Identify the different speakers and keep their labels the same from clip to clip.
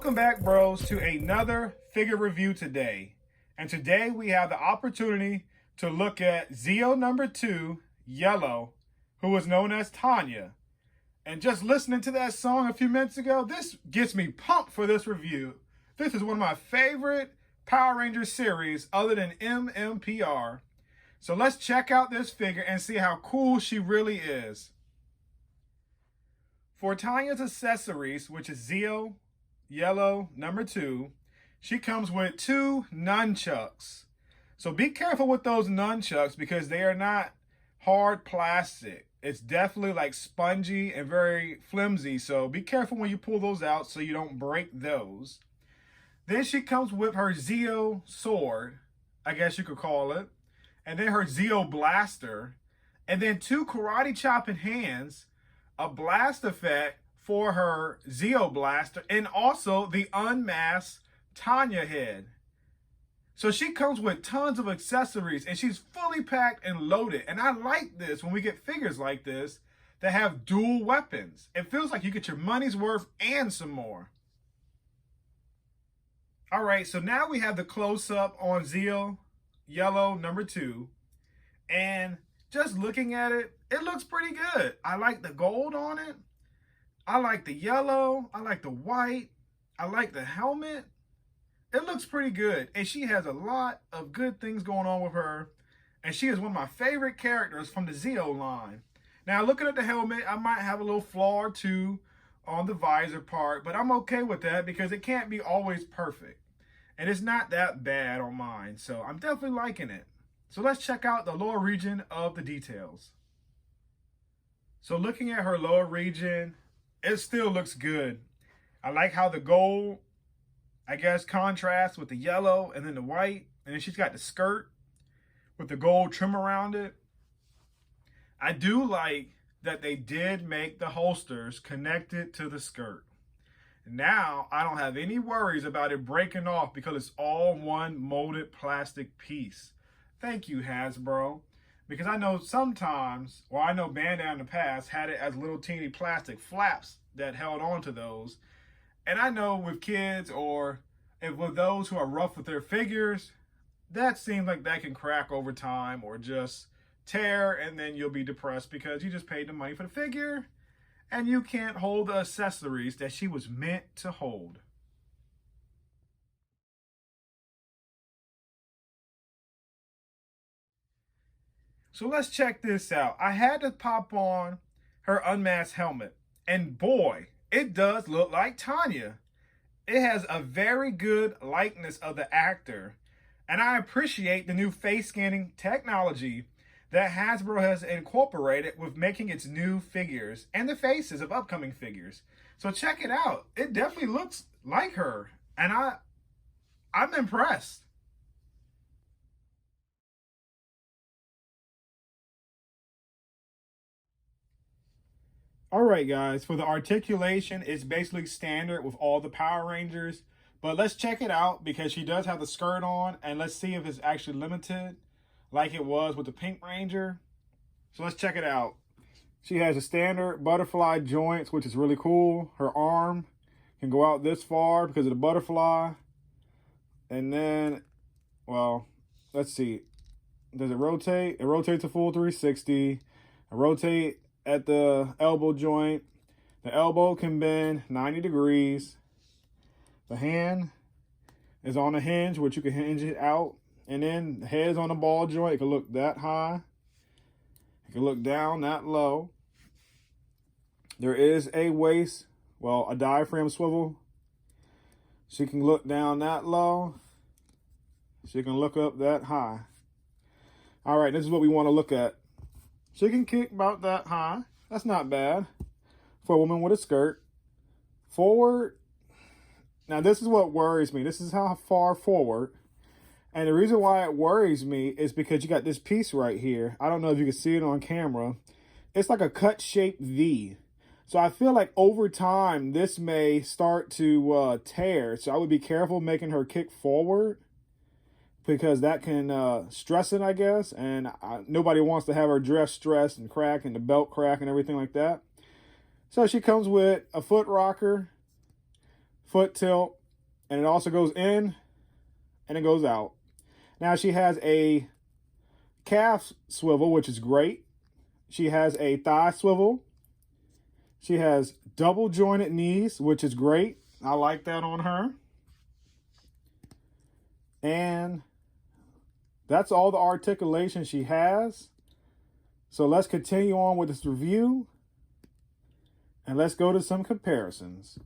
Speaker 1: Welcome back, bros, to another figure review today. And today we have the opportunity to look at Zeo II, Yellow, who was known as Tanya. And just listening to that song a few minutes ago, this gets me pumped for this review. This is one of my favorite Power Rangers series other than MMPR. So let's check out this figure and see how cool she really is. For Tanya's accessories, which is Zeo Yellow #2, she comes with 2 nunchucks. So be careful with those nunchucks because they are not hard plastic. It's definitely like spongy and very flimsy. So be careful when you pull those out so you don't break those. Then she comes with her Zeo sword, I guess you could call it. And then her Zeo blaster. And then 2 karate chopping hands, a blast effect for her Zeo blaster, and also the unmasked Tanya head. So she comes with tons of accessories and she's fully packed and loaded. And I like this when we get figures like this that have dual weapons. It feels like you get your money's worth and some more. All right, so now we have the close-up on Zeo Yellow #2. And just looking at it, it looks pretty good. I like the gold on it. I like the yellow. I like the white. I like the helmet. It looks pretty good. And she has a lot of good things going on with her. And she is one of my favorite characters from the Zeo line. Now, looking at the helmet, I might have a little flaw or two on the visor part, but I'm okay with that because it can't be always perfect. And it's not that bad on mine, so I'm definitely liking it. So let's check out the lower region of the details. So looking at her lower region, it still looks good. I like how the gold, I guess, contrasts with the yellow and then the white. And then she's got the skirt with the gold trim around it. I do like that they did make the holsters connected to the skirt. Now I don't have any worries about it breaking off because it's all one molded plastic piece. Thank you, Hasbro. Because I know sometimes, or I know Bandai in the past had it as little teeny plastic flaps that held on to those. And I know with kids or if with those who are rough with their figures, that seems like that can crack over time or just tear, and then you'll be depressed because you just paid the money for the figure and you can't hold the accessories that she was meant to hold. So let's check this out. I had to pop on her unmasked helmet, and boy, it does look like Tanya. It has a very good likeness of the actor, and I appreciate the new face scanning technology that Hasbro has incorporated with making its new figures and the faces of upcoming figures. So check it out. It definitely looks like her, and I'm impressed. All right, guys, for the articulation, it's basically standard with all the Power Rangers. But let's check it out because she does have the skirt on, and let's see if it's actually limited like it was with the Pink Ranger. So let's check it out. She has a standard butterfly joints, which is really cool. Her arm can go out this far because of the butterfly. And then, well, let's see. Does it rotate? It rotates a full 360. I rotate at the elbow joint. The elbow can bend 90 degrees. The hand is on a hinge, which you can hinge it out. And then the head's on the ball joint. It can look that high. It can look down that low. There is a waist, well, a diaphragm swivel. She can look down that low. She can look up that high. All right, this is what we want to look at. She can kick about that high. That's not bad for a woman with a skirt. Forward. Now, this is what worries me. This is how far forward. And the reason why it worries me is because you got this piece right here. I don't know if you can see it on camera. It's like a cut-shaped V. So I feel like over time, this may start to tear. So I would be careful making her kick forward, because that can stress it, I guess. And nobody wants to have her dress stressed and crack and the belt crack and everything like that. So she comes with a foot rocker, foot tilt, and it also goes in and it goes out. Now she has a calf swivel, which is great. She has a thigh swivel. She has double jointed knees, which is great. I like that on her. And that's all the articulation she has. So let's continue on with this review. And let's go to some comparisons.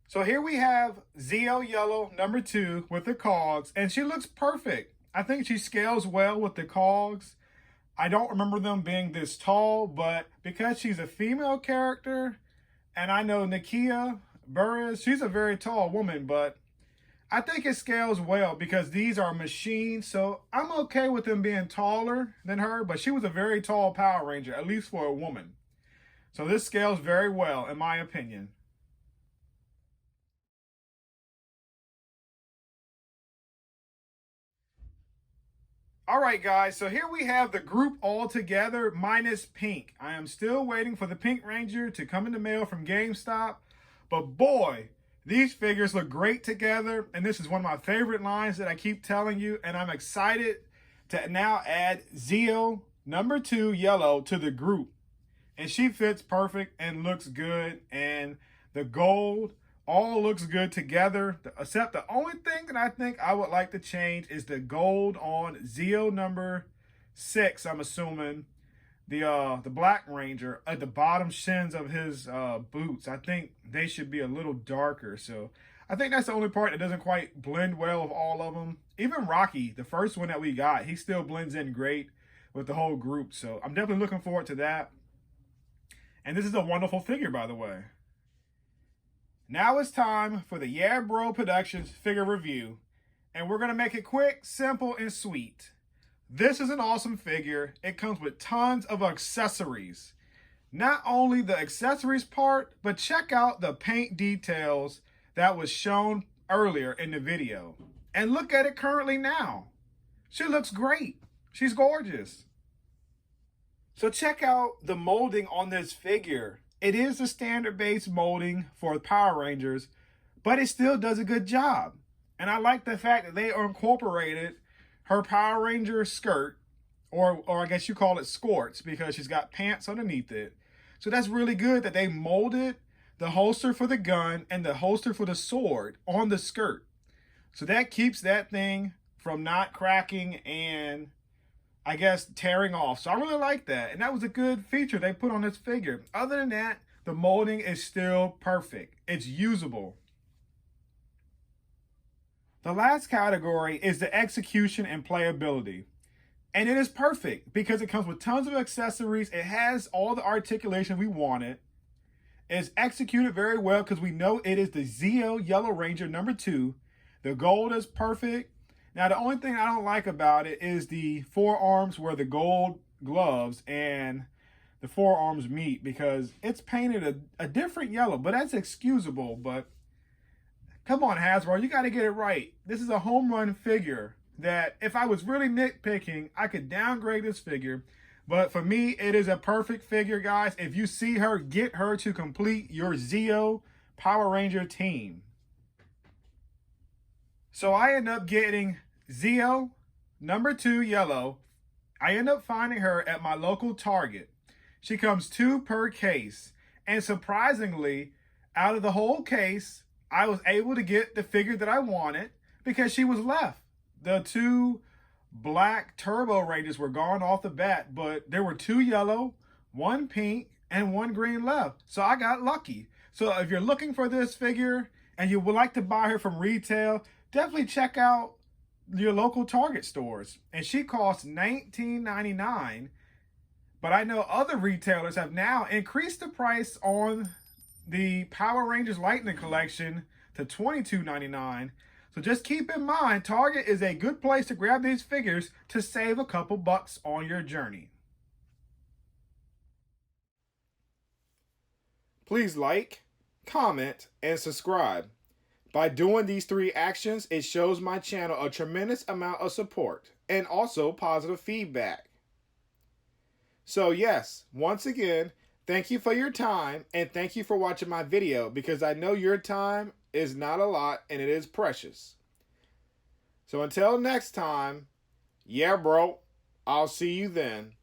Speaker 1: So here we have Zeo Yellow number 2 with the cogs, and she looks perfect. I think she scales well with the cogs. I don't remember them being this tall, but because she's a female character, and I know Nakia Burris, she's a very tall woman, but I think it scales well because these are machines, so I'm okay with them being taller than her, but she was a very tall Power Ranger, at least for a woman. So this scales very well, in my opinion. All right, guys, so here we have the group all together minus Pink. I am still waiting for the Pink Ranger to come in the mail from GameStop, but boy, these figures look great together, and this is one of my favorite lines that I keep telling you, and I'm excited to now add Zeo number 2 Yellow to the group. And she fits perfect and looks good, and the gold all looks good together, except the only thing that I think I would like to change is the gold on Zeo number 6, I'm assuming. The Black Ranger at the bottom shins of his boots. I think they should be a little darker. So I think that's the only part that doesn't quite blend well with all of them. Even Rocky, the first one that we got, he still blends in great with the whole group. So I'm definitely looking forward to that. And this is a wonderful figure, by the way. Now it's time for the Yeah Bro Productions figure review. And we're going to make it quick, simple, and sweet. This is an awesome figure. It comes with tons of accessories. Not only the accessories part, but check out the paint details that was shown earlier in the video. And look at it currently now. She looks great. She's gorgeous. So check out the molding on this figure. It is the standard base molding for Power Rangers, but it still does a good job. And I like the fact that they incorporated her Power Ranger skirt, or I guess you call it skirts, because she's got pants underneath it. So that's really good that they molded the holster for the gun and the holster for the sword on the skirt. So that keeps that thing from not cracking and I guess tearing off. So I really like that. And that was a good feature they put on this figure. Other than that, the molding is still perfect. It's usable. The last category is the execution and playability. And it is perfect because it comes with tons of accessories. It has all the articulation we wanted. It's executed very well because we know it is the Zeo Yellow Ranger number 2. The gold is perfect. Now, the only thing I don't like about it is the forearms where the gold gloves and the forearms meet because it's painted a different yellow, but that's excusable. But come on, Hasbro, you got to get it right. This is a home run figure that if I was really nitpicking, I could downgrade this figure. But for me, it is a perfect figure, guys. If you see her, get her to complete your Zeo Power Ranger team. So I end up getting Zeo number 2 Yellow. I end up finding her at my local Target. She comes 2 per case. And surprisingly, out of the whole case, I was able to get the figure that I wanted because she was left. The 2 black Turbo Rangers were gone off the bat, but there were 2 yellow, 1 pink, and 1 green left. So I got lucky. So if you're looking for this figure and you would like to buy her from retail, definitely check out your local Target stores. And she costs $19.99. But I know other retailers have now increased the price on the Power Rangers Lightning Collection to $22.99. So just keep in mind, Target is a good place to grab these figures to save a couple bucks on your journey. Please like, comment, and subscribe. By doing these 3 actions, it shows my channel a tremendous amount of support and also positive feedback. So yes, once again, thank you for your time and thank you for watching my video because I know your time is not a lot and it is precious. So until next time, yeah bro, I'll see you then.